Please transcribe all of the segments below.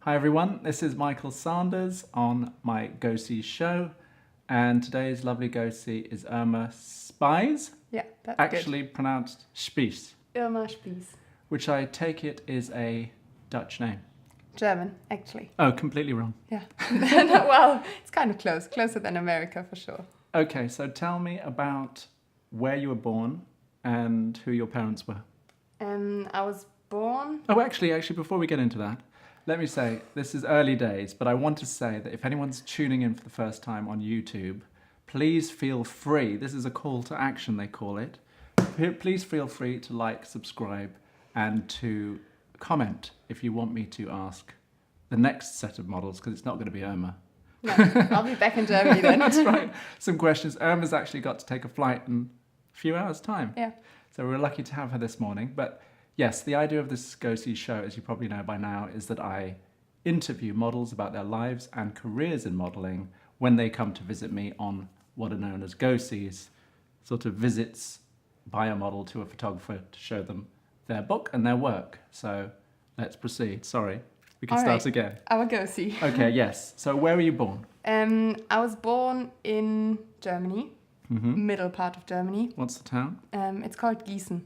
Hi everyone, this is Michael Sanders on my Go See show, and today's lovely Go See is Irma Spies, Yeah, that's actually pronounced Spies, Irma Spies. which I take it is a Dutch name. German, actually. Oh, completely wrong. Yeah. Well, it's kind of close. Closer than America, for sure. Okay, so tell me about where you were born and who your parents were. I was born... Oh, actually, before we get into that, let me say, this is early days, but I want to say that if anyone's tuning in for the first time on YouTube, please feel free, this is a call to action, they call it, please feel free to like, subscribe, and to comment if you want me to ask the next set of models, because it's not going to be Irma. No, I'll be back in Germany then. That's right. Some questions. Irma's actually got to take a flight in a few hours' time. Yeah. So we're lucky to have her this morning. But yes, the idea of this Go See show, as you probably know by now, is that I interview models about their lives and careers in modelling when they come to visit me on what are known as Go Sees, sort of visits by a model to a photographer to show them their book and their work. So let's proceed. Sorry, we can start again. I will go see. Okay, yes. So where were you born? I was born in Germany, middle part of Germany. What's the town? It's called Gießen.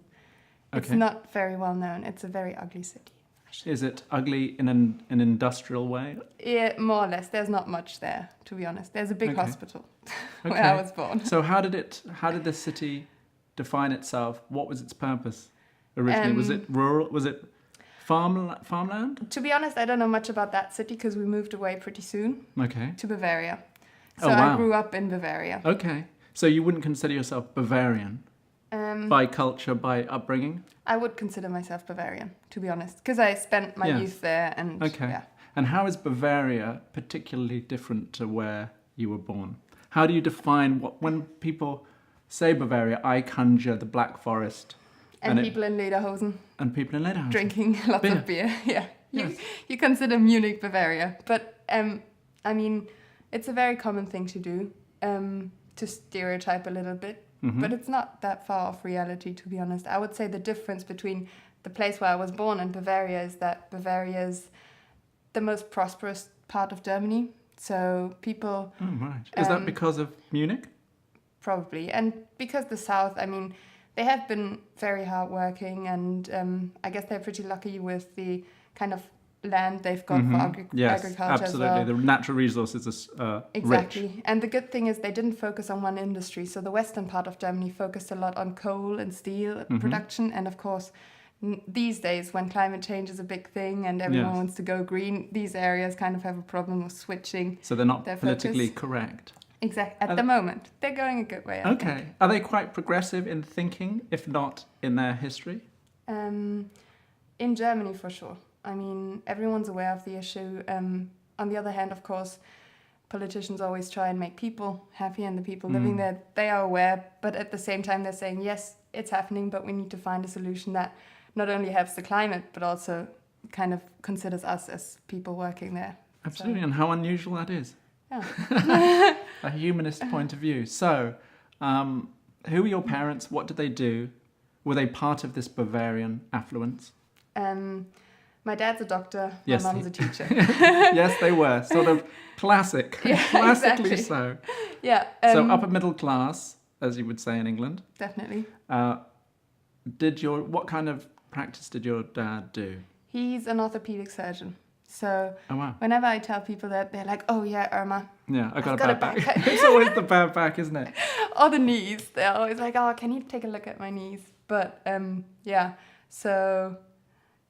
It's Okay. not very well known. It's a very ugly city. Is it ugly in an industrial way? Yeah, more or less. There's not much there, to be honest. There's a big Okay. hospital where I was born. So how did the city define itself? What was its purpose originally? Was it rural? Was it farmland? To be honest, I don't know much about that city because we moved away pretty soon Okay. to Bavaria. So Oh, wow. I grew up in Bavaria. Okay. So you wouldn't consider yourself Bavarian by culture, by upbringing? I would consider myself Bavarian, to be honest, because I spent my Yes. youth there and Okay. yeah. And how is Bavaria particularly different to where you were born? How do you define when people say Bavaria, I conjure the Black Forest And it- people in lederhosen and people in Lederhosen. drinking lots Beer. of beer. Yeah. Yes. You consider Munich Bavaria, but I mean, it's a very common thing to do, to stereotype a little bit. But it's not that far off reality, to be honest. I would say the difference between the place where I was born and Bavaria is that Bavaria is the most prosperous part of Germany. So people... Oh, right. Is that because of Munich? Probably. And because the South, I mean, they have been very hardworking and I guess they're pretty lucky with the kind of land they've got for Yes, agriculture absolutely. as well. The natural resources are Exactly. rich. And the good thing is they didn't focus on one industry. So the western part of Germany focused a lot on coal and steel production. And of course, these days when climate change is a big thing and everyone Yes. wants to go green, these areas kind of have a problem of switching. So they're not their politically focus. correct. At the moment, they're going a good way. I think. Okay. Are they quite progressive in thinking, if not in their history? In Germany, for sure. I mean, everyone's aware of the issue. On the other hand, of course, politicians always try and make people happy, and the people living there, they are aware. But at the same time, they're saying, yes, it's happening, but we need to find a solution that not only helps the climate, but also kind of considers us as people working there. Absolutely. And how unusual that is. Yeah. A humanist point of view. So, who were your parents? What did they do? Were they part of this Bavarian affluence? My dad's a doctor, Yes, my mum's a teacher. Yes, they were. Sort of classic. Yeah, Classically exactly. so. Yeah. So upper middle class, as you would say in England. Definitely. What kind of practice did your dad do? He's an orthopedic surgeon. So Oh, wow. whenever I tell people that, they're like, oh yeah, Irma. Yeah, I got got a a bad bad back. back. It's always the bad back, isn't it? Or the knees. They're always like, oh, can you take a look at my knees? But yeah, so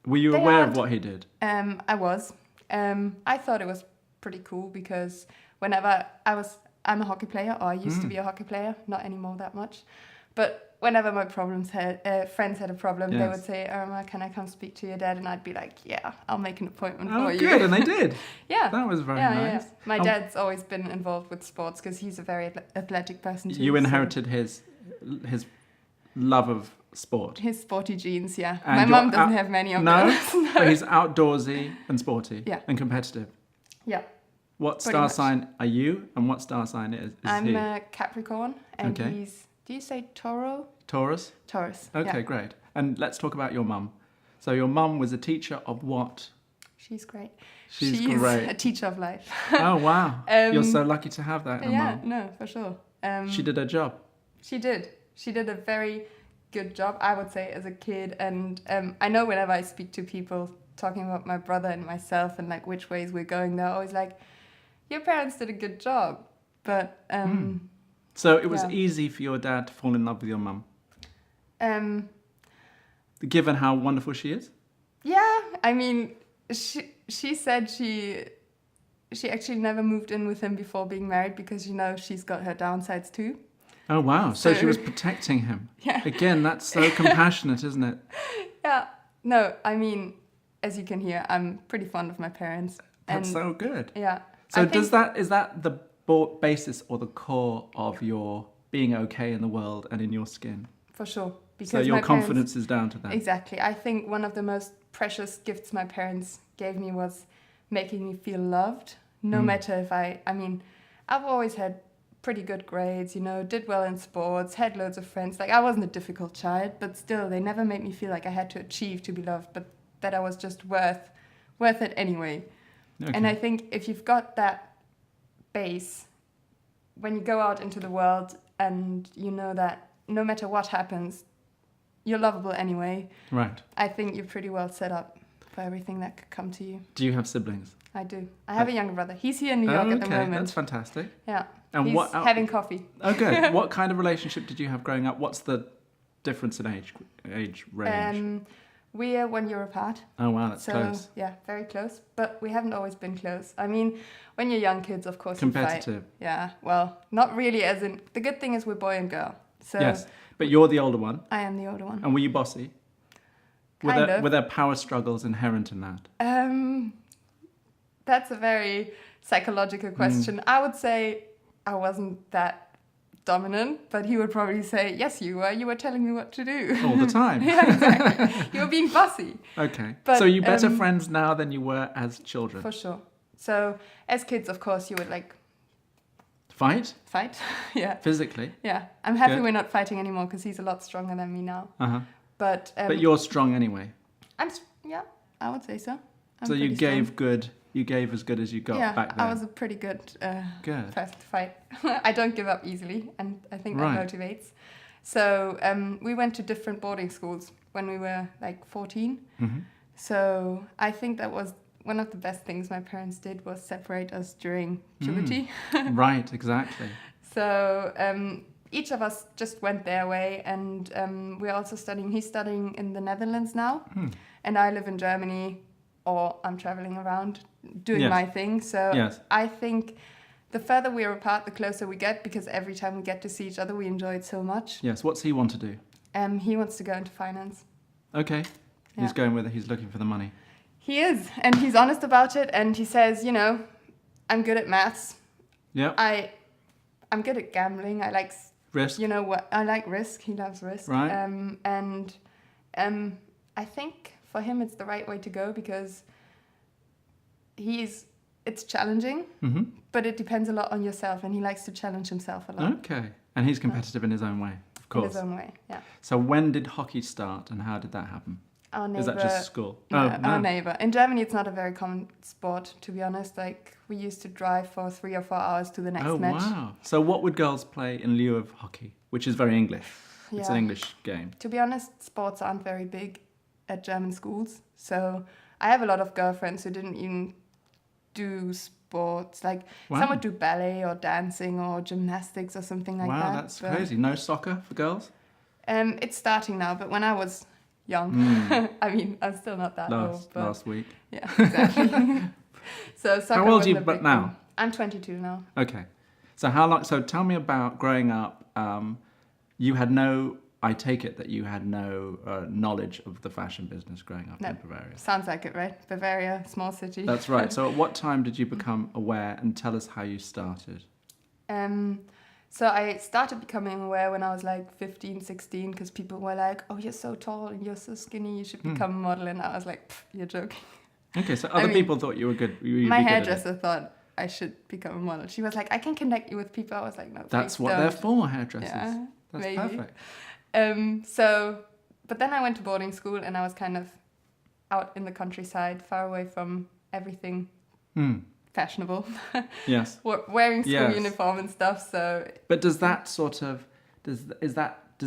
Were you They aware aren't- of what he did? I was. I thought it was pretty cool because whenever I'm a hockey player, or I used to be a hockey player, not anymore that much. But whenever my friends had a problem, they Yes. would say, Irma, can I come speak to your dad? And I'd be like, yeah, I'll make an appointment Oh, for you. good, and they did. Yeah. That was very yeah, nice. Yeah. My Oh. dad's always been involved with sports because he's a very athletic person too. You so inherited his love of sport. his sporty genes, yeah. And My you're mum doesn't out- have many of No, those. but he's outdoorsy and sporty Yeah. and competitive. Yeah. What Pretty star much. sign are you, and what star sign is I'm he? a Capricorn and Okay. he's, do you say Toro? Taurus? Taurus. Okay, yeah. great. And let's talk about your mum. So your mum was a teacher of what She's great. She's She's great. a teacher of life. Oh, wow. You're so lucky to have that in a mom. No, for sure. She did her job. She did. She did a very good job, I would say, as a kid. And I know whenever I speak to people talking about my brother and myself and like which ways we're going, they're always like, your parents did a good job. But so it was easy for your dad to fall in love with your mum, given how wonderful she is. Yeah, I mean, she said she actually never moved in with him before being married because she's got her downsides too. Oh wow! So she was protecting him. Yeah. Again, that's so compassionate, isn't it? Yeah. No, I mean, as you can hear, I'm pretty fond of my parents. That's so good. Yeah. So is that the basis or the core of your being okay in the world and in your skin? For sure. Because so your confidence is down to that. Exactly. I think one of the most precious gifts my parents gave me was making me feel loved. No matter if I've always had pretty good grades, did well in sports, had loads of friends. Like I wasn't a difficult child, but still they never made me feel like I had to achieve to be loved, but that I was just worth it anyway. Okay. And I think if you've got that base, when you go out into the world and you know that no matter what happens, you're lovable anyway. Right. I think you're pretty well set up for everything that could come to you. Do you have siblings? I do. I have a younger brother. He's here in New York at the moment. That's fantastic. Yeah. And he's having coffee. Oh, good. What kind of relationship did you have growing up? What's the difference in age range? We are 1 year apart. Oh, wow, that's close. Yeah, very close. But we haven't always been close. I mean, when you're young kids, of course, competitive. You fight. Yeah, well, not really as in... The good thing is we're boy and girl. So yes, but you're the older one. I am the older one. And were you bossy? Were there power struggles inherent in that? That's a very psychological question. I would say I wasn't that dominant, but he would probably say, yes, you were. You were telling me what to do. All the time. Yeah, exactly. You were being bossy. Okay. But, so you're better friends now than you were as children? For sure. So as kids, of course, you would like... Fight? Yeah. Physically? Yeah. I'm happy we're not fighting anymore because he's a lot stronger than me now. Uh-huh. But you're strong anyway? Yeah, I would say so. So you gave as good as you got back then? I was a pretty good person to fight. I don't give up easily, and I think that motivates. So we went to different boarding schools when we were like 14. Mm-hmm. So I think that was one of the best things my parents did was separate us during puberty. Right, exactly. So each of us just went their way, and we're also studying. He's studying in the Netherlands now, and I live in Germany, or I'm traveling around doing my thing. So I think the further we're apart, the closer we get, because every time we get to see each other, we enjoy it so much. Yes. What's he want to do? He wants to go into finance. Okay. Yeah. He's going with it. He's looking for the money. He is, and he's honest about it. And he says, I'm good at maths. Yeah. I'm good at gambling. I like risk. I like risk. He loves risk. Right. And I think for him it's the right way to go because it's challenging, but it depends a lot on yourself, and he likes to challenge himself a lot. Okay. And he's competitive in his own way, of course. In his own way, yeah. So when did hockey start, and how did that happen? Our neighbor, is that just school? No, our neighbor. In Germany, it's not a very common sport, to be honest. Like, we used to drive for 3 or 4 hours to the next match. Oh, wow. So what would girls play in lieu of hockey, which is very English? Yeah. It's an English game. To be honest, sports aren't very big at German schools. So I have a lot of girlfriends who didn't even do sports. Like, some would do ballet or dancing or gymnastics or something like that. Wow, that's crazy. No soccer for girls? It's starting now, but when I was young, I mean, I'm still not that old. But last week. Yeah, exactly. So soccer. How old are you now? I'm 22 now. Okay. So how long? So tell me about growing up. I take it that you had no knowledge of the fashion business growing up in Bavaria. Sounds like it, right? Bavaria, small city. That's right. So at what time did you become aware, and tell us how you started? So I started becoming aware when I was like 15, 16, because people were like, oh, you're so tall and you're so skinny, you should become a model. And I was like, you're joking. Okay, so other people thought you were good. My hairdresser thought I should become a model. She was like, I can connect you with people. I was like, no, that's what they're for, hairdressers. Yeah, that's maybe. Perfect. But then I went to boarding school and I was kind of out in the countryside, far away from everything Mm. fashionable. Yes. Wearing school Yes. uniform and stuff. So, But does that sort of does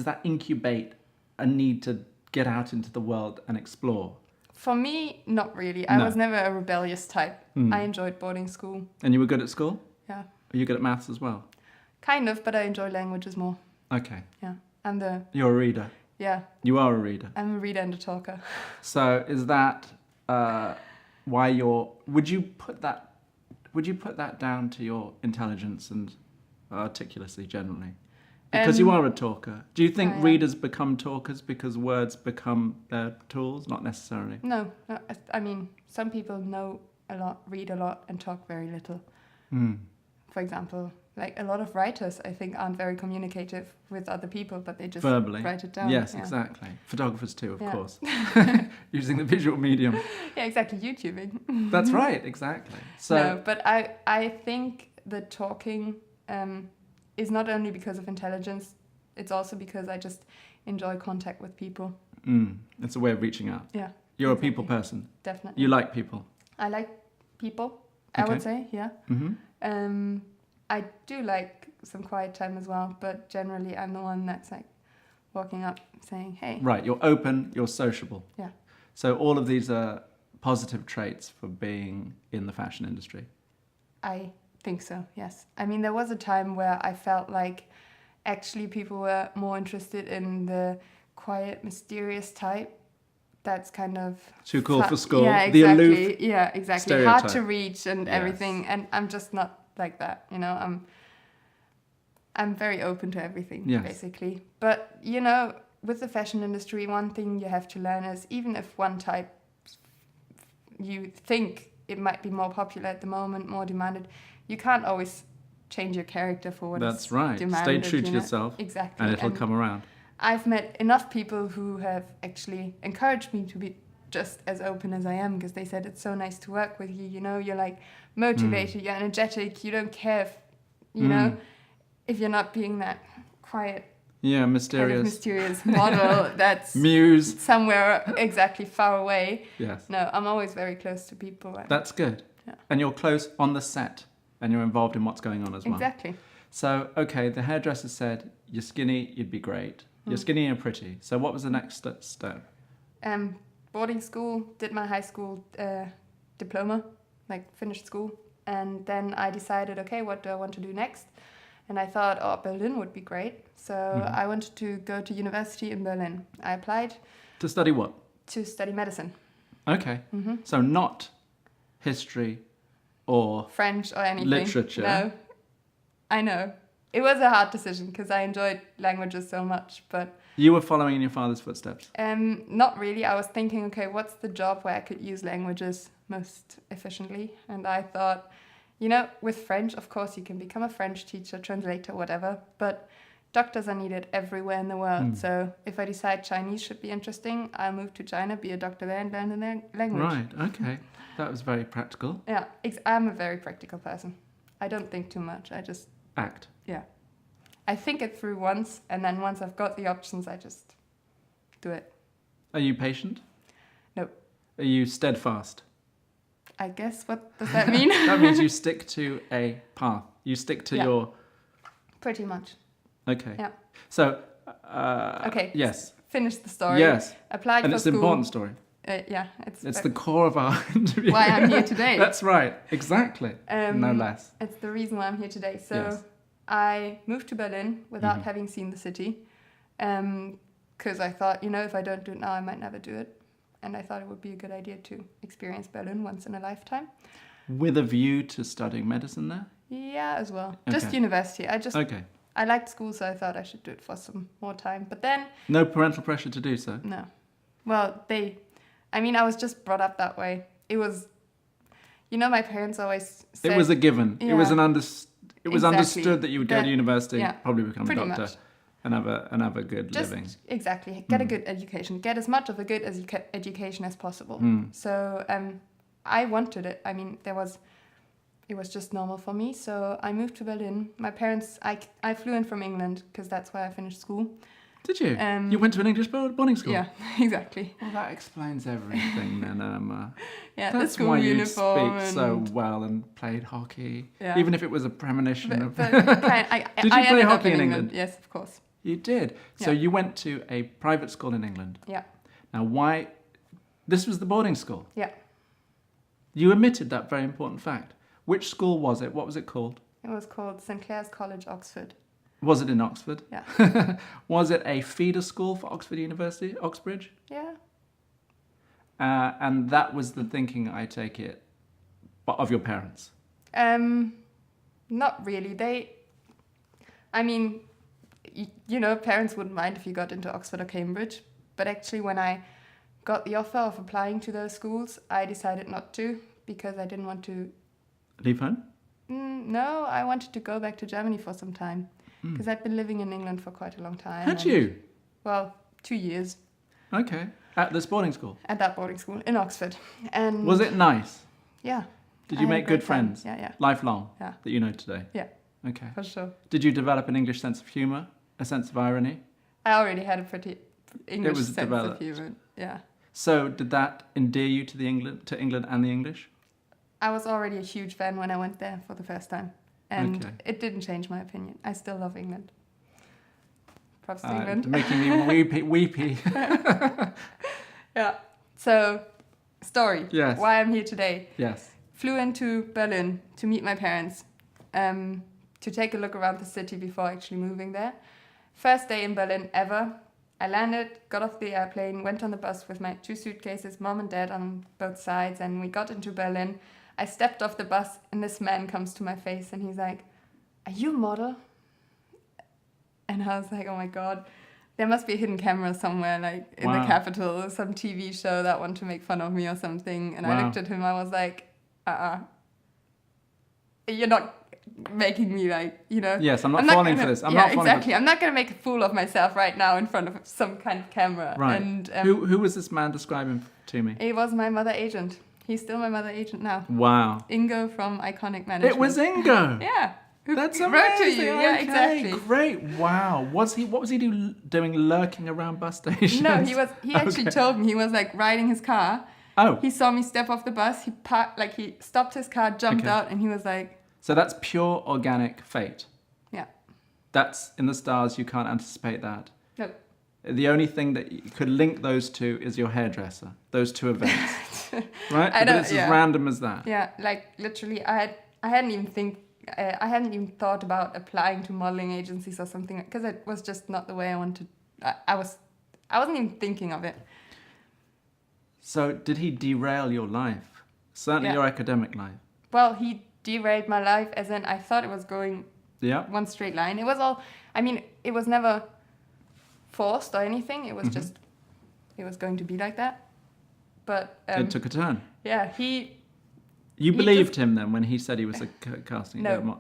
that incubate a need to get out into the world and explore? for me, not really. I No. was never a rebellious type. Mm. I enjoyed boarding school. And you were good at school? Yeah. Are you good at maths as well? Kind of, but I enjoy languages more. Okay. Yeah. And You're a reader. yeah, You are a reader. I'm a reader and a talker. So is that why would you put that down to your intelligence and articulacy generally? Because you are a talker. Do you think I am. readers become talkers because words become their tools? Not necessarily. No, I mean, some people know a lot, read a lot, and talk very little. Mm. For example, like a lot of writers, I think, aren't very communicative with other people, but they just Verbally. write it down. Yes, yeah. exactly. Photographers too, of Yeah. course. Using the visual medium. Yeah, exactly. YouTubing. That's right, exactly. So No, but I think the talking is not only because of intelligence, it's also because I just enjoy contact with people. it's a way of reaching out. Yeah. You're exactly. a people person. Definitely. You like people. I like people, I Okay. would say, yeah. Mm-hmm. I do like some quiet time as well, but generally I'm the one that's like walking up saying, hey. Right, you're open, you're sociable. Yeah. So all of these are positive traits for being in the fashion industry. I think so, yes. I mean, there was a time where I felt like actually people were more interested in the quiet, mysterious type. That's kind of... Too cool for school. Yeah, The exactly. aloof Yeah, exactly. stereotype. Hard to reach and Yes. everything. And I'm just not like that, you know. I'm very open to everything, Yes. basically. But, you know, with the fashion industry, one thing you have to learn is even if one type you think it might be more popular at the moment, more demanded, you can't always change your character for what That's is right. demanded. Stay true to you know? yourself. Exactly. And it'll come around. I've met enough people who have actually encouraged me to be just as open as I am, because they said it's so nice to work with you, you know, you're like motivated, you're energetic, you don't care if, you know, if you're not being that quiet, Yeah, kind of mysterious. mysterious model that's Muse. somewhere exactly far away. Yes. No, I'm always very close to people. And That's good. Yeah. And you're close on the set and you're involved in what's going on as well. exactly. So, okay, the hairdresser said, you're skinny, you'd be great. You're skinny and pretty. So what was the next step? Boarding school, did my high school diploma, like finished school. And then I decided, okay, what do I want to do next? And I thought, oh, Berlin would be great. So I wanted to go to university in Berlin. I applied To study what? to study medicine, Okay. So not history or... French or anything. Literature. No, I know. It was a hard decision because I enjoyed languages so much, but You were following in your father's footsteps. not really. I was thinking, okay, what's the job where I could use languages most efficiently? And I thought, you know, with French, of course, you can become a French teacher, translator, whatever, but doctors are needed everywhere in the world. So if I decide Chinese should be interesting, I'll move to China, be a doctor there, and learn the language. Right, okay. That was very practical. Yeah, I'm a very practical person. I don't think too much. I just, Act. yeah. I think it through once, and then once I've got the options, I just do it. Are you patient? No. Are you steadfast? I guess, what does that mean? That means you stick to a path. You stick to Yeah. your... Pretty much. Okay. Yeah. So, Okay. yes. Finish the story. Yes. Applied And for it's school. an important story. Yeah, It's the core of our interview. why I'm here today. That's right. Exactly. No less. It's the reason why I'm here today. So Yes. I moved to Berlin without having seen the city, because I thought, you know, if I don't do it now, I might never do it. And I thought it would be a good idea to experience Berlin once in a lifetime. With a view to studying medicine there? Yeah, as well. Just Okay. university. Okay. I liked school, so I thought I should do it for some more time. But then, No parental pressure to do so? no. Well, I was just brought up that way. It was, you know, my parents always said... It was a given. It was Yeah. It was Exactly. understood that you would go to university, yeah, probably become a pretty doctor, much. and have a good Just living. exactly get a good education, get as much of a good education as possible. So I wanted it. I mean, it was just normal for me. So I moved to Berlin. My parents, I flew in from England because that's where I finished school, Did you? You went to an English boarding school? Yeah, exactly. Well, that explains everything then, Irma. Yeah, That's the school why you uniform speak so well and played hockey, Yeah. even if it was a premonition of... But Did you play ended up hockey in England? Yes, of course. You did. So Yeah. you went to a private school in England. Yeah, Now, why... This was the boarding school. yeah. You omitted that very important fact. Which school was it? What was it called? It was called St Clair's College, Oxford. Was it in Oxford? Yeah. Was it a feeder school for Oxford University, Oxbridge? Yeah. And that was the thinking, I take it, of your parents? Not really. I mean, you know, parents wouldn't mind if you got into Oxford or Cambridge. But actually, when I got the offer of applying to those schools, I decided not to because I didn't want to... Leave home? No, I wanted to go back to Germany for some time because I'd been living in England for quite a long time. Had you? Well, 2 years. Okay. At this boarding school? At that boarding school in Oxford. And Was it nice? Yeah. Did I you had make great good friends? fun. Yeah. Lifelong? Yeah. That you know today? Yeah, Okay. for sure. Did you develop an English sense of humour? A sense of irony? I already had a pretty English was sense developed. of humour. Yeah. So did that endear you to England and the English? I was already a huge fan when I went there for the first time. And Okay. it didn't change my opinion. I still love England. Props to England. Making me weepy. Yeah. So, story. Yes. Why I'm here today. Yes. Flew into Berlin to meet my parents, to take a look around the city before actually moving there. First day in Berlin ever. I landed, got off the airplane, went on the bus with my 2 suitcases, mom and dad on both sides, and we got into Berlin. I stepped off the bus and this man comes to my face and he's like, "Are you a model?" And I was like, oh my God, there must be a hidden camera somewhere, like in the capital, some TV show that want to make fun of me or something. And I looked at him, I was like, you're not making me like, you know. Yes, I'm not falling for this. I'm not falling exactly. I'm not going to make a fool of myself right now in front of some kind of camera. Right. And Who was this man describing to me? he was my mother agent. He's still my mother agent now. Wow. Ingo from Iconic Management. It was Ingo. Yeah. Who That's wrote amazing. to you. Yeah, Okay, exactly. Great. Wow. What was he doing lurking around bus stations? No, he actually told me, he was like riding his car. Oh. He saw me step off the bus. He stopped his car, jumped out, and he was like, So that's pure organic fate. yeah. That's in the stars. You can't anticipate that. No. The only thing that you could link those two is your hairdresser. Those two events, right? I But don't- it's yeah. as random as that. Yeah, like literally, I hadn't even thought about applying to modeling agencies or something because it was just not the way I wanted. I wasn't even thinking of it. So did he derail your life? Certainly Yeah. your academic life. Well, he derailed my life, as in I thought it was going Yeah. one straight line. It was all. I mean, it was never forced or anything. It was just. It was going to be like that. But It took a turn. yeah, You He believed him then when he said he was a casting? No.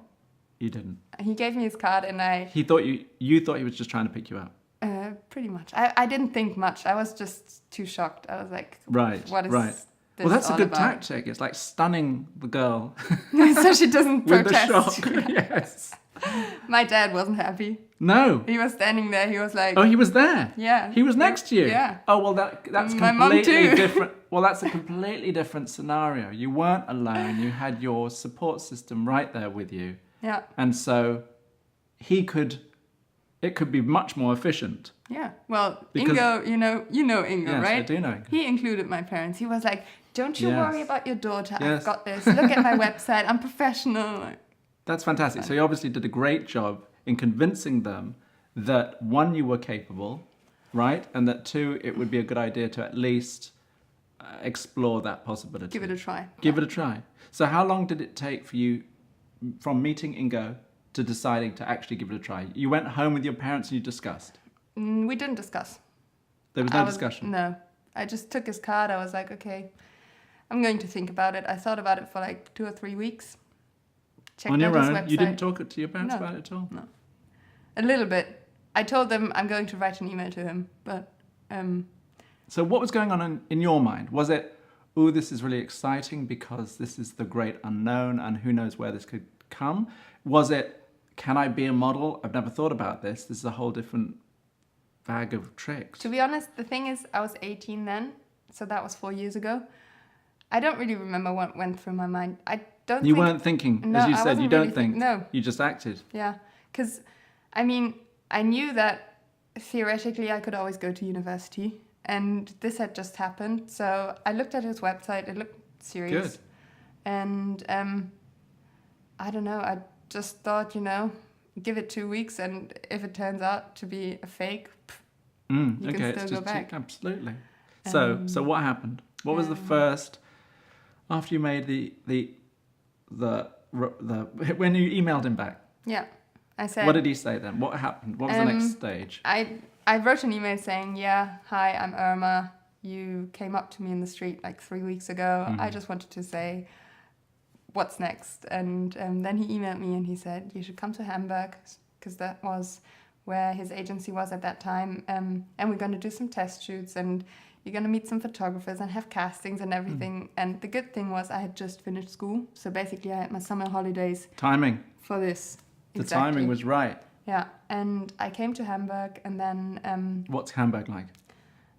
You didn't. he gave me his card and I. He thought you thought he was just trying to pick you up. Pretty much. I didn't think much. I was just too shocked. I was like, Right. what is right. this Well, that's a all good about? tactic. It's like stunning the girl So she doesn't with the protest. shock. Yes. My dad wasn't happy. No. He was standing there. He was like, Oh, he was there. yeah. He was next to you. Yeah. Oh well, that's My mum completely too. different. Well, that's a completely different scenario. You weren't alone. You had your support system right there with you, Yeah. and so it could be much more efficient. Yeah. Well, Because- Ingo, you know Ingo, Yes, right? I do know. He included my parents. He was like, don't you Yes. worry about your daughter. Yes. I've got this. Look at my website. I'm professional. That's fantastic. So you obviously did a great job in convincing them that one, you were capable, right, and that two, it would be a good idea to at least explore that possibility. Give it a try. Give it a try. So how long did it take for you from meeting Ingo to deciding to actually give it a try? You went home with your parents and you discussed. We didn't discuss. There was no discussion. No. I just took his card. I was like, okay, I'm going to think about it. I thought about it for like 2 or 3 weeks. Checked On your out his own, website. you didn't talk to your parents No. about it at all? No. A little bit. I told them I'm going to write an email to him, but So what was going on in your mind? Was it, ooh, this is really exciting because this is the great unknown and who knows where this could come? Was it, can I be a model? I've never thought about this. This is a whole different bag of tricks. To be honest, the thing is, I was 18 then, so that was 4 years ago. I don't really remember what went through my mind. You weren't thinking, no, as you I said, wasn't you don't really think. No. You just acted. Yeah, because, I mean, I knew that theoretically I could always go to university, and this had just happened. So I looked at his website. It looked serious. Good. And I don't know. I just thought, give it 2 weeks, and if it turns out to be a fake, you can still go back. Absolutely. So what happened? What was the first, after you made the when you emailed him back? Yeah, I said. What did he say then? What happened? What was the next stage? I wrote an email saying, yeah, hi, I'm Irma. You came up to me in the street like 3 weeks ago. I just wanted to say, what's next? And then he emailed me and he said, you should come to Hamburg, because that was where his agency was at that time. And we're going to do some test shoots, and you're going to meet some photographers and have castings and everything. And the good thing was I had just finished school. So basically I had my summer holidays. Timing. For this. The timing was right. Yeah. And I came to Hamburg, and then... What's Hamburg like?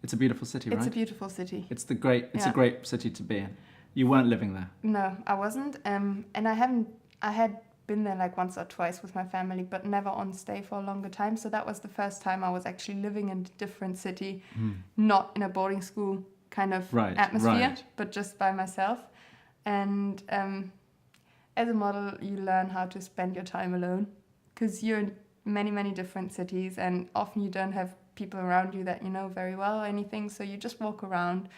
It's a beautiful city, right? It's a beautiful city. It's a great city to be in. You weren't living there. No, I wasn't. And I had been there like once or twice with my family, but never on stay for a longer time. So that was the first time I was actually living in a different city, not in a boarding school kind of atmosphere, but just by myself. And as a model, you learn how to spend your time alone, because you're in many, many different cities, and often you don't have people around you that you know very well or anything. So you just walk around.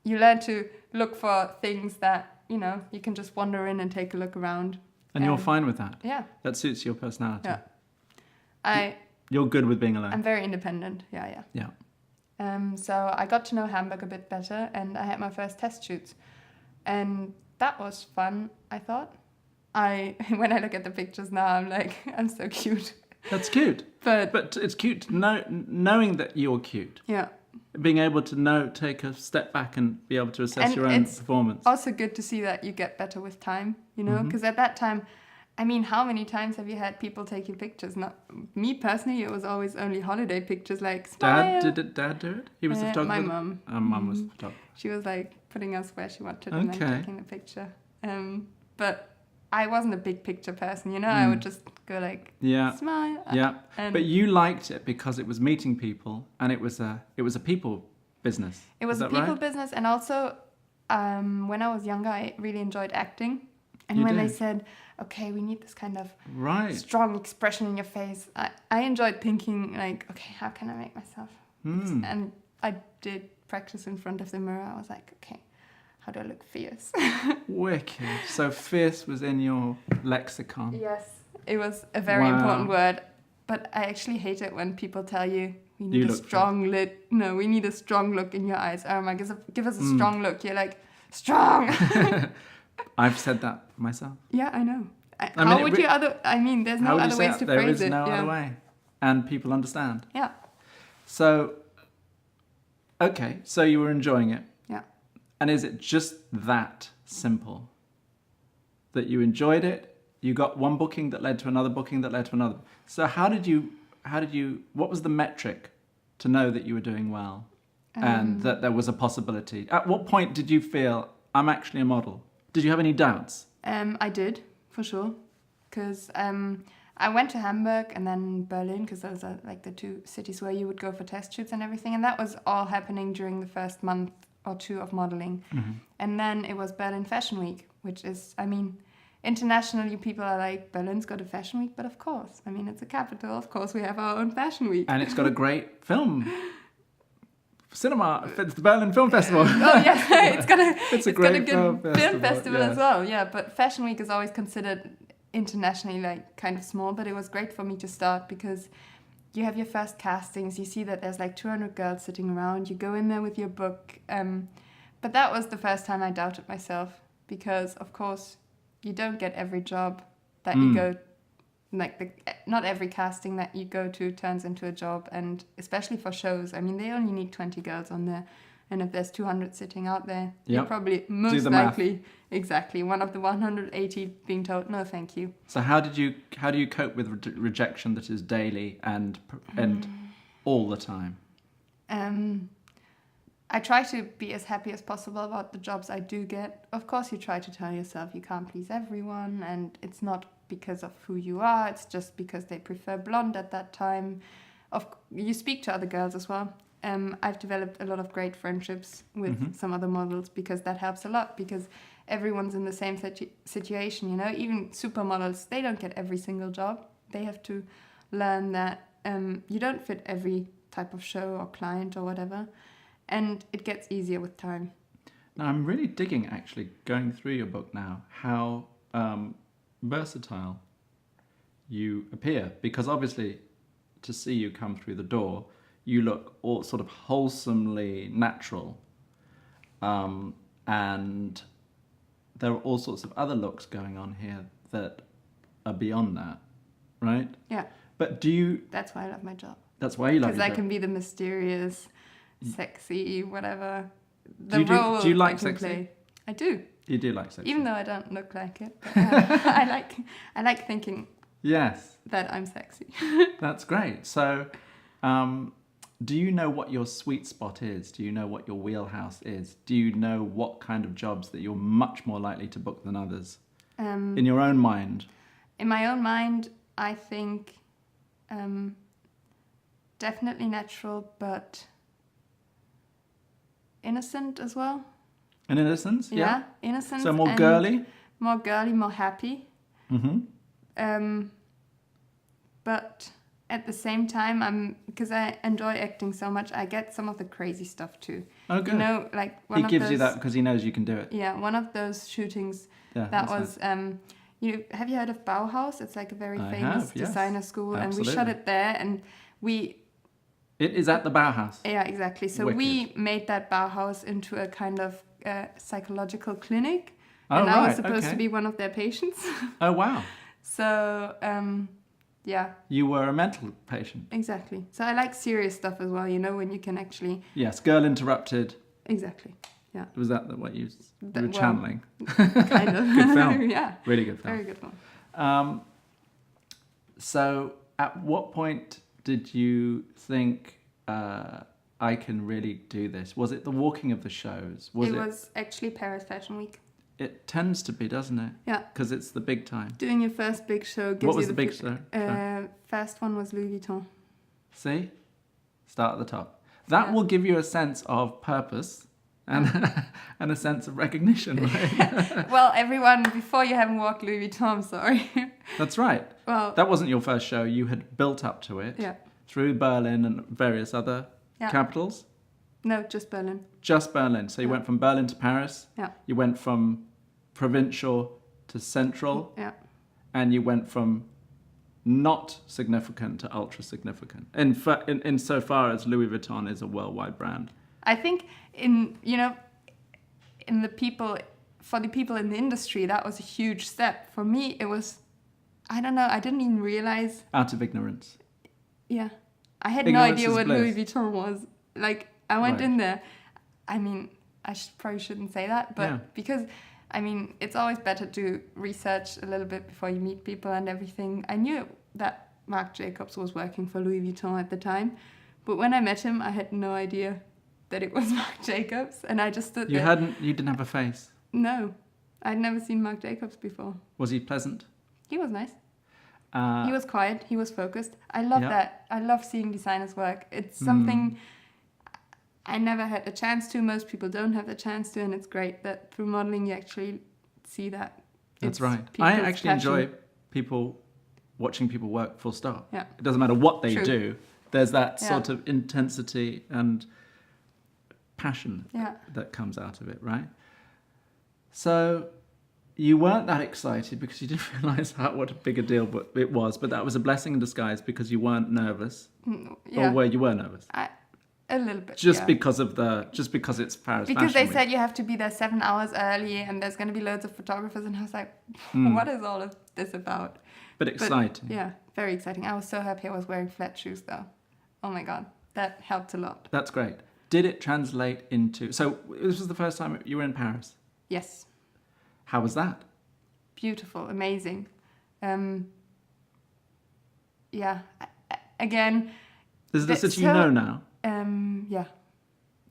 You learn to look for things that, you can just wander in and take a look around. And you're fine with that? Yeah. That suits your personality? Yeah. You're good with being alone? I'm very independent, yeah. So I got to know Hamburg a bit better, and I had my first test shoots. And that was fun, I thought. When I look at the pictures now, I'm like, I'm so cute. That's cute. But it's cute knowing that you're cute. Yeah. Being able to take a step back and be able to assess your own performance. Also good to see that you get better with time, because at that time, I mean, how many times have you had people take your pictures? Not me personally, it was always only holiday pictures, like smile. Dad do it? He was the photographer? My mum. Mum was the photographer. She was like putting us where she wanted and then taking the picture. But I wasn't a big picture person, I would just go like, smile. Yeah, but you liked it because it was meeting people, and it was a people business. It was a people business, and also when I was younger, I really enjoyed acting. And when they said, okay, we need this kind of strong expression in your face, I enjoyed thinking like, okay, how can I make myself? And I did practice in front of the mirror. I was like, okay, how do I look fierce? Wicked. So fierce was in your lexicon. Yes, it was a very important word. But I actually hate it when people tell you, we need a strong we need a strong look in your eyes. Irma, give us a strong look. You're like, strong! I've said that myself. Yeah, I know. There's no other ways to phrase it. There is no other way. And people understand. Yeah. So, okay, so you were enjoying it. Yeah. And is it just that simple? That you enjoyed it, you got one booking that led to another booking that led to another. So what was the metric to know that you were doing well and that there was a possibility? At what point did you feel, I'm actually a model? Did you have any doubts? I did, for sure. Because I went to Hamburg and then Berlin, because those are like the two cities where you would go for test shoots and everything. And that was all happening during the first month or two of modeling. And then it was Berlin Fashion Week, which is, internationally people are like, Berlin's got a fashion week, but of course, it's a capital. Of course, we have our own fashion week. And it's got a great film. Cinema, it's the Berlin Film Festival. It's a great good film festival as well. Yeah, but Fashion Week is always considered internationally like kind of small, but it was great for me to start because you have your first castings, you see that there's like 200 girls sitting around, you go in there with your book. But that was the first time I doubted myself because, of course, you don't get every job that you go, not every casting that you go to turns into a job, and especially for shows. They only need 20 girls on there, and if there's 200 sitting out there, you're probably most likely one of the 180 being told no, thank you. So how do you cope with rejection that is daily and all the time? I try to be as happy as possible about the jobs I do get. Of course, you try to tell yourself you can't please everyone, and it's not because of who you are, it's just because they prefer blonde at that time. You speak to other girls as well. I've developed a lot of great friendships with some other models because that helps a lot, because everyone's in the same situation, you know. Even supermodels, they don't get every single job. They have to learn that you don't fit every type of show or client or whatever. And it gets easier with time. Now, I'm really digging, actually, going through your book now, how versatile you appear. Because obviously, to see you come through the door, you look all sort of wholesomely natural. And there are all sorts of other looks going on here that are beyond that, right? Yeah. But do you... That's why I love my job. That's why you love it. Because I can be the mysterious, sexy, whatever. Do you like sexy? Play. I do. You do like sexy. Even though I don't look like it. But, I like thinking that I'm sexy. That's great. So do you know what your sweet spot is? Do you know what your wheelhouse is? Do you know what kind of jobs that you're much more likely to book than others? In your own mind? In my own mind, I think definitely natural, but innocent as well. An innocence? Yeah. Innocent. So more girly? More girly, more happy. Mm-hmm. But at the same time, because I enjoy acting so much, I get some of the crazy stuff too. Oh, good. You know, like he gives you that because he knows you can do it. Yeah, one of those shootings that was... have you heard of Bauhaus? It's like a very famous designer school. Absolutely. And we shot it there, and It is at the Bauhaus. Yeah, exactly. So we made that Bauhaus into a kind of psychological clinic. And I was supposed to be one of their patients. Oh, wow. So, yeah. You were a mental patient. Exactly. So I like serious stuff as well, you know, when you can actually... Yes, Girl Interrupted. Exactly, yeah. Was that what you were channeling? Kind of. Good film. Yeah. Really good film. Very good film. So at what point did you think, I can really do this? Was it the walking of the shows? It was actually Paris Fashion Week. It tends to be, doesn't it? Yeah. Because it's the big time. Doing your first big show gives you... What was the big show? First one was Louis Vuitton. See? Start at the top. That will give you a sense of purpose and a sense of recognition, right? Well, everyone, before you haven't walked Louis Vuitton, sorry. That's right. Well, that wasn't your first show. You had built up to it through Berlin and various other capitals. No, just Berlin. Just Berlin. So you went from Berlin to Paris. Yeah. You went from provincial to central. Yeah. And you went from not significant to ultra significant. In so far as Louis Vuitton is a worldwide brand. I think for the people in the industry, that was a huge step. For me, it was, I don't know, I didn't even realize. Out of ignorance. Yeah. I had no idea what Louis Vuitton was. Like, I went in there. I mean, I probably shouldn't say that, but because, I mean, it's always better to research a little bit before you meet people and everything. I knew that Marc Jacobs was working for Louis Vuitton at the time, but when I met him, I had no idea that it was Marc Jacobs, and I just stood there. You didn't have a face? No. I'd never seen Marc Jacobs before. Was he pleasant? He was nice. He was quiet. He was focused. I love that. I love seeing designers work. It's something I never had a chance to. Most people don't have the chance to, and it's great that through modeling you actually see that. That's right. I actually enjoy watching people work, full stop. Yeah. It doesn't matter what they do. There's that sort of intensity and passion that comes out of it, right? So you weren't that excited because you didn't realise what a big a deal it was, but that was a blessing in disguise because you weren't nervous. Or were you nervous? A little bit. Just because it's Paris Because Fashion they Week. said you have to be there 7 hours early and there's going to be loads of photographers, and I was like, what is all of this about? But exciting. Yeah, very exciting. I was so happy I was wearing flat shoes though. Oh my God, that helped a lot. That's great. Did it translate into... So this was the first time you were in Paris? Yes. How was that? Beautiful, amazing. Again, Is it a city you know now? Yeah.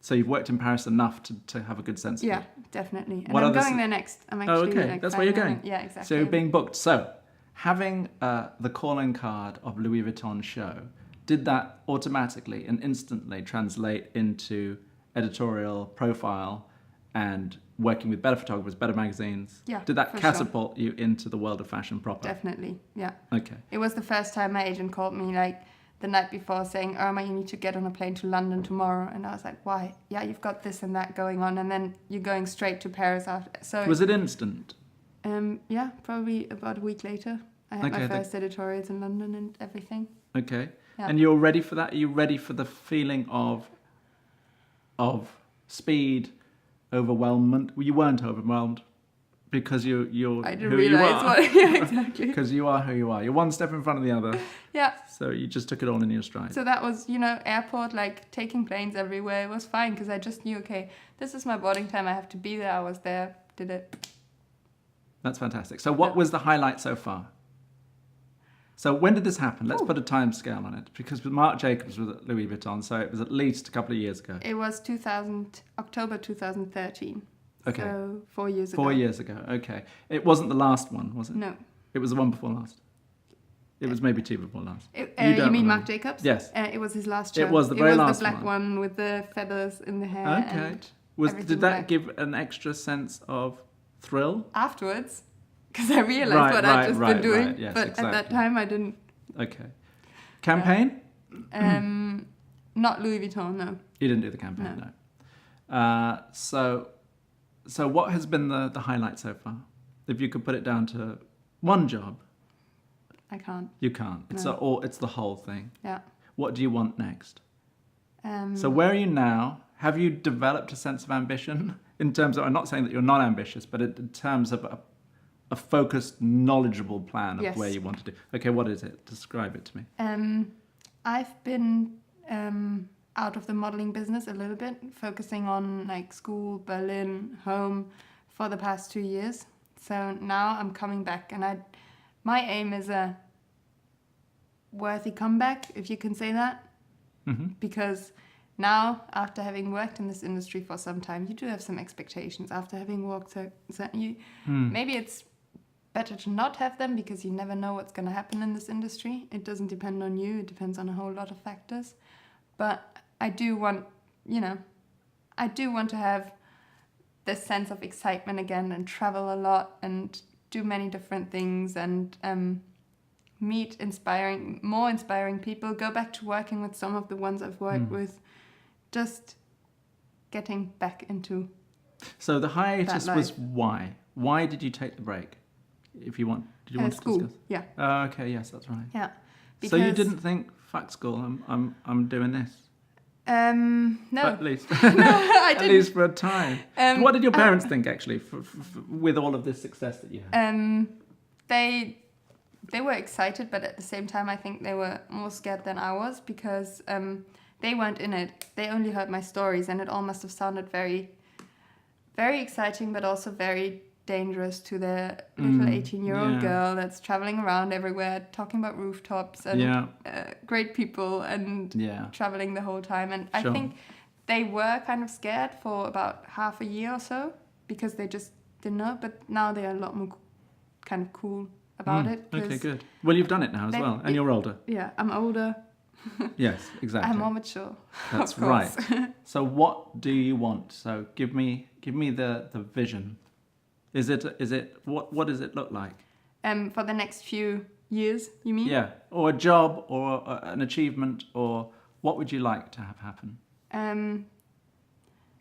So you've worked in Paris enough to have a good sense of Yeah, it? definitely. And What I'm other going there next. I'm actually Oh, okay. like, That's where you're flying going. out. Yeah, exactly. So you're being booked. So having the calling card of Louis Vuitton show, did that automatically and instantly translate into editorial profile and working with better photographers, better magazines? Yeah, Did that for catapult you into the world of fashion proper? Definitely, yeah. Okay. It was the first time my agent called me like the night before saying, Irma, you need to get on a plane to London tomorrow. And I was like, why? Yeah, you've got this and that going on. And then you're going straight to Paris after. So Was it instant? yeah, probably about a week later. I had Okay, my first editorials in London and everything. Okay. Yeah. And you're ready for that? Are you ready for the feeling of speed, overwhelmment? Well, you weren't overwhelmed because you're I didn't who realize you are. what. Yeah, exactly. Because you are who you are. You're one step in front of the other. Yeah. So you just took it all in your stride. So that was, airport, like taking planes everywhere. It was fine because I just knew, okay, this is my boarding time. I have to be there. I was there, did it. That's fantastic. So what was the highlight so far? So when did this happen? Let's put a time scale on it. Because Marc Jacobs was at Louis Vuitton, so it was at least a couple of years ago. It was October 2013. Okay. So 4 years ago. 4 years ago, okay. It wasn't the last one, was it? No. It was the one before last. It was maybe two before last. You don't mean remember. Marc Jacobs? Yes. It was his last show. It was the very last the black one. one with the feathers in the hair. Okay. And Did that black. give an extra sense of thrill? Afterwards, because I realized what I'd just been doing. Yes, but exactly. at that time, I didn't. Okay. Campaign? Not Louis Vuitton, no. You didn't do the campaign, no. So what has been the highlight so far? If you could put it down to one job. I can't. You can't. It's the whole thing. Yeah. What do you want next? So where are you now? Have you developed a sense of ambition in terms of, I'm not saying that you're not ambitious, but in terms of a focused, knowledgeable plan of Yes. where you want to do. Okay, what is it? Describe it to me. I've been out of the modeling business a little bit, focusing on like school, Berlin, home for the past 2 years. So now I'm coming back, and my aim is a worthy comeback, if you can say that, because now, after having worked in this industry for some time, you do have some expectations. After having worked, maybe it's better to not have them because you never know what's going to happen in this industry. It doesn't depend on you. It depends on a whole lot of factors. But I do want to have this sense of excitement again and travel a lot and do many different things and meet more inspiring people, go back to working with some of the ones I've worked with, just getting back into. So the hiatus that was life. why? Why did you take the break? Did you want School, to discuss? yeah. Oh, okay, yes, that's right. Yeah. So you didn't think, fuck school, I'm doing this? No. At least, No, I at didn't. least for a time. What did your parents think actually, with all of this success that you had? They were excited, but at the same time, I think they were more scared than I was because they weren't in it. They only heard my stories, and it all must have sounded very, very exciting, but also very dangerous to the little 18-year-old girl that's traveling around everywhere, talking about rooftops and great people and traveling the whole time. And I think they were kind of scared for about half a year or so because they just didn't know. But now they are a lot more kind of cool about it. Okay, good. Well, you've done it now as well, and you're older. Yeah, I'm older. Yes, exactly. I'm more mature. That's of course. right. So what do you want? So give me the vision. Is it what does it look like? For the next few years, you mean? Yeah, or a job, or an achievement, or what would you like to have happen?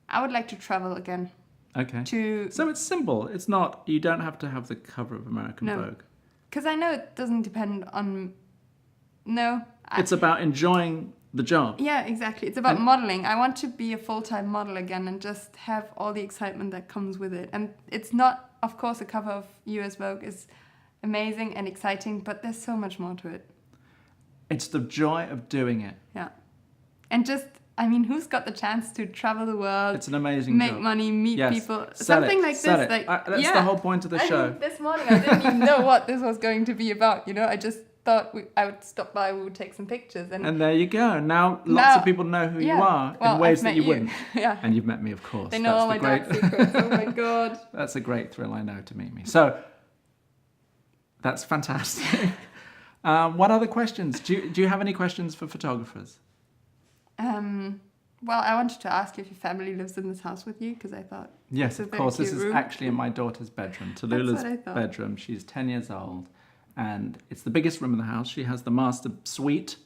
I would like to travel again. Okay. So it's simple. It's not. You don't have to have the cover of American Vogue. Because I know it doesn't depend on. No. It's about enjoying the job. Yeah, exactly. It's about modeling. I want to be a full-time model again and just have all the excitement that comes with it. And it's not, of course, a cover of US Vogue is amazing and exciting, but there's so much more to it. It's the joy of doing it. Yeah. And just, I mean, who's got the chance to travel the world? It's an amazing make job. money, meet people. Sell something it. like Sell this. it. Like That's the whole point of the show. Mean, this morning I didn't even know what this was going to be about. I just thought I would stop by, we would take some pictures. And there you go. Now lots of people know who you are in ways that you wouldn't. Yeah. And you've met me, of course. They know all my dark secrets. Oh my God. That's a great thrill, I know, to meet me. So that's fantastic. What other questions? Do you have any questions for photographers? Well, I wanted to ask you if your family lives in this house with you, because I thought... Yes, of course. This is actually in my daughter's bedroom, Tallulah's That's what I thought. bedroom. She's 10 years old, and it's the biggest room in the house. She has the master suite.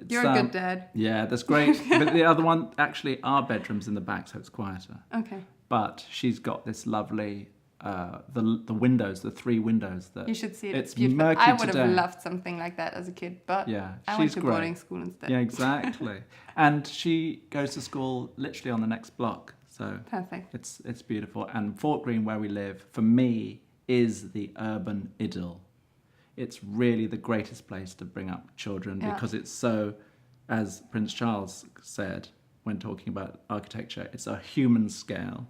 You're a good dad. Yeah, that's great. But the other one, actually, our bedroom's in the back, so it's quieter. Okay. But she's got this lovely... the windows, the 3 windows that you should see it. It's beautiful. murky I would today. have loved something like that as a kid, but yeah, I she's went to great. boarding school instead. Yeah, exactly. And she goes to school literally on the next block, so perfect. It's beautiful. And Fort Greene, where we live, for me is the urban idyll. It's really the greatest place to bring up children because it's so, as Prince Charles said when talking about architecture, it's a human scale.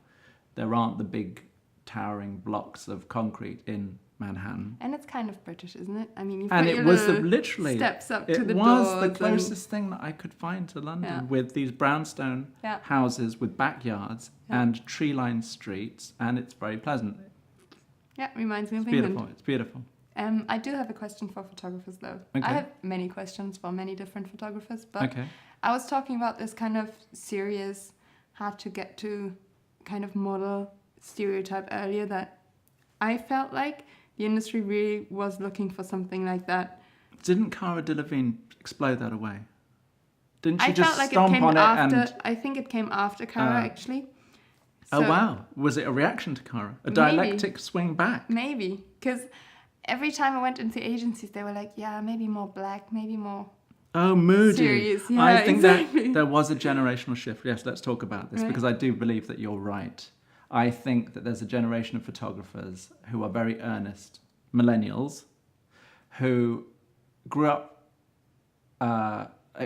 There aren't the big towering blocks of concrete in Manhattan. And it's kind of British, isn't it? I mean, you've and got it your was little literally steps up to the it was doors the closest thing that I could find to London, with these brownstone houses with backyards and tree-lined streets, and it's very pleasant. Yeah, reminds me of England. England. It's beautiful. I do have a question for photographers, though. Okay. I have many questions for many different photographers, but I was talking about this kind of serious, hard to get to kind of model stereotype earlier, that I felt like the industry really was looking for something like that. Didn't Cara Delevingne explode that away? Didn't she I just felt like stomp it came on after, it? And I think it came after Cara, actually. So, oh wow! Was it a reaction to Cara? A dialectic swing back? Maybe, because every time I went into agencies, they were like, "Yeah, maybe more black, maybe more." Oh, moody. Serious. Yeah, I think exactly. that there was a generational shift. Yes, let's talk about this because I do believe that you're right. I think that there's a generation of photographers who are very earnest, millennials, who grew up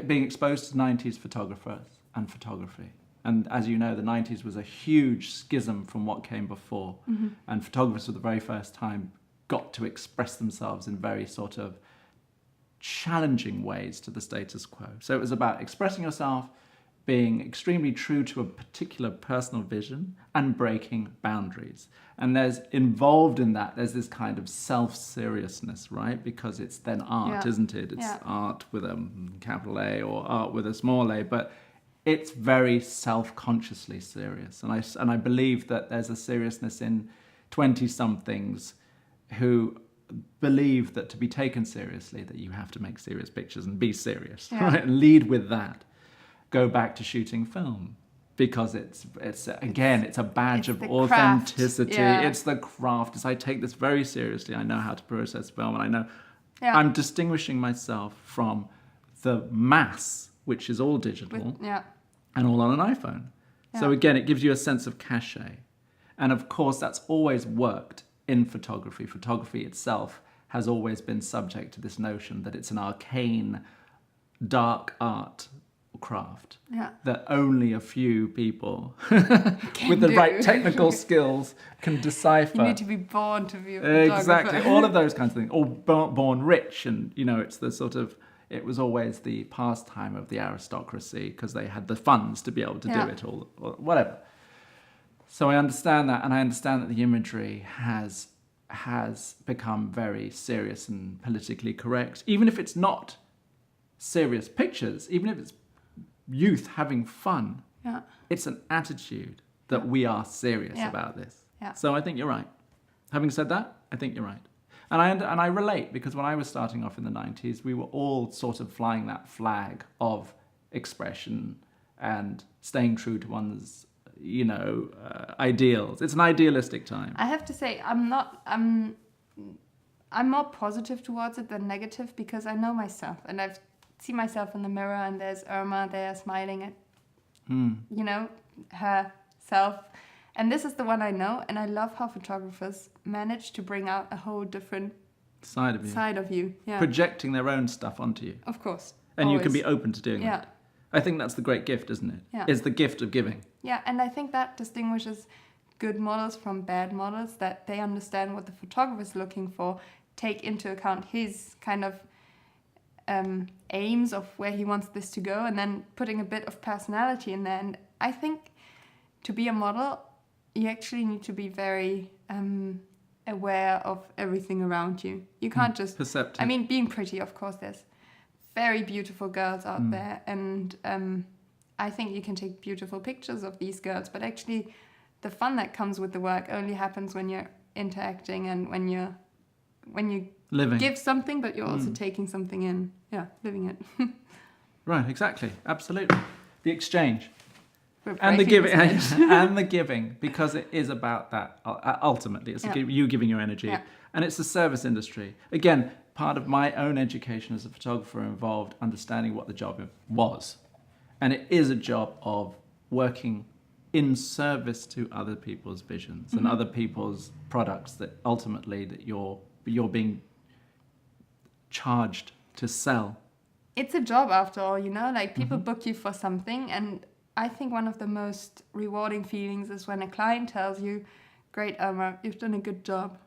being exposed to 90s photographers and photography. And as you know, the 90s was a huge schism from what came before. Mm-hmm. And photographers for the very first time got to express themselves in very sort of challenging ways to the status quo. So it was about expressing yourself, being extremely true to a particular personal vision and breaking boundaries. And there's involved in that, there's this kind of self-seriousness, right? Because it's then art, isn't it? It's art with a capital A or art with a small a, but it's very self-consciously serious. And I believe that there's a seriousness in 20-somethings who believe that to be taken seriously, that you have to make serious pictures and be serious, right? And lead with that. Go back to shooting film because it's a badge of authenticity. It's the craft. It's I take this very seriously. I know how to process film, and I know I'm distinguishing myself from the mass, which is all digital and all on an iPhone. So again, it gives you a sense of cachet, and of course that's always worked in photography. Photography itself has always been subject to this notion that it's an arcane, dark art craft that only a few people with the right technical skills can decipher. You need to be born to be a photographer. Exactly, all of those kinds of things. Or born rich, and it's the sort of, it was always the pastime of the aristocracy because they had the funds to be able to do it all, or whatever. So I understand that, and I understand that the imagery has become very serious and politically correct, even if it's not serious pictures, even if it's youth having fun. It's an attitude that we are serious about this. So I think you're right. Having said that, I think you're right. And I relate, because when I was starting off in the 90s, we were all sort of flying that flag of expression and staying true to one's ideals. It's an idealistic time. I have to say, I'm more positive towards it than negative, because I know myself and I've seen myself in the mirror, and there's Irma there smiling at herself, and this is the one I know, and I love how photographers manage to bring out a whole different side of you. Projecting their own stuff onto you, of course, and always. You can be open to doing that. I think that's the great gift, isn't it? Is the gift of giving. And I think that distinguishes good models from bad models, that they understand what the photographer is looking for, take into account his kind of aims of where he wants this to go, and then putting a bit of personality in there. And I think to be a model, you actually need to be very aware of everything around you. You can't just... Perceptive. I mean, being pretty, of course, there's very beautiful girls out there, and I think you can take beautiful pictures of these girls, but actually the fun that comes with the work only happens when you're interacting and when you Living. give something, but you're also taking something in. Yeah, living it. Right, exactly. Absolutely. The exchange. We're And the breaking giving, this edge. and the giving, because it is about that. Ultimately, it's you giving your energy, and it's the service industry. Again, part of my own education as a photographer involved understanding what the job was, and it is a job of working in service to other people's visions and other people's products that ultimately that you're being charged to sell. It's a job after all, you know, like people book you for something, and I think one of the most rewarding feelings is when a client tells you, "Great, Irma, you've done a good job."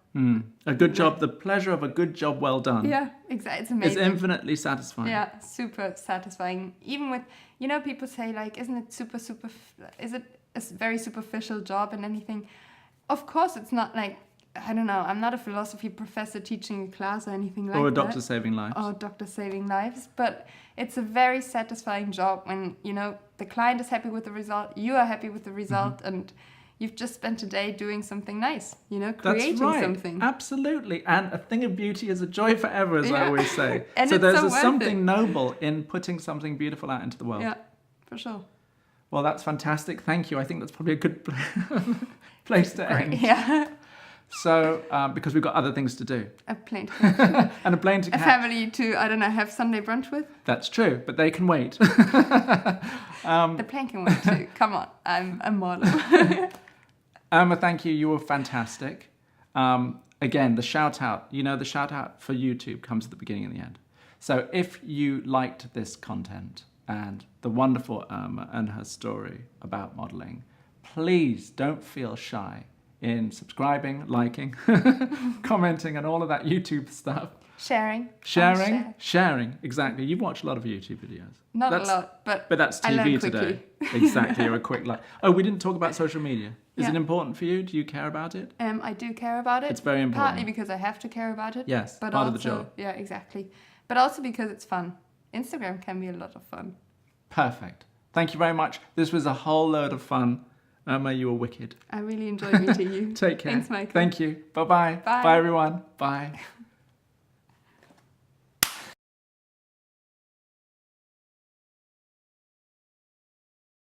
A good job, the pleasure of a good job well done. Yeah, exactly. It's amazing. It's infinitely satisfying. Yeah, super satisfying. Even with, you know, people say like, isn't it is it a very superficial job and anything? Of course, it's not like, I don't know, I'm not a philosophy professor teaching a class or anything like that. Or a doctor saving lives. Or a doctor saving lives. But it's a very satisfying job when, you know, the client is happy with the result, you are happy with the result, and you've just spent a day doing something nice, you know, creating That's right. something. Absolutely. And a thing of beauty is a joy forever, as I always say. And so it's there's so worth something it. noble in putting something beautiful out into the world. Yeah, for sure. Well, that's fantastic. Thank you. I think that's probably a good place to end. Yeah. So, because we've got other things to do. A plane to catch. And a plane to A catch. family to, I don't know, have Sunday brunch with. That's true, but they can wait. The plane can wait too. Come on, I'm a model. Irma, thank you. You were fantastic. Again, the shout out, the shout out for YouTube comes at the beginning and the end. So if you liked this content and the wonderful Irma and her story about modeling, please don't feel shy in subscribing, liking, commenting, and all of that YouTube stuff. Sharing. Sharing. Exactly. You've watched a lot of YouTube videos. Not a lot, but that's I learn TV today. Exactly. You're a quick like. Oh, we didn't talk about social media. Is it important for you? Do you care about it? I do care about it. It's very important. Partly because I have to care about it. Yes, but part also, of the job. Yeah, exactly. But also because it's fun. Instagram can be a lot of fun. Perfect. Thank you very much. This was a whole load of fun. Irma, you were wicked. I really enjoyed meeting you. Take care. Thanks, Michael. Thank you. Bye-bye. Bye. Bye, everyone. Bye.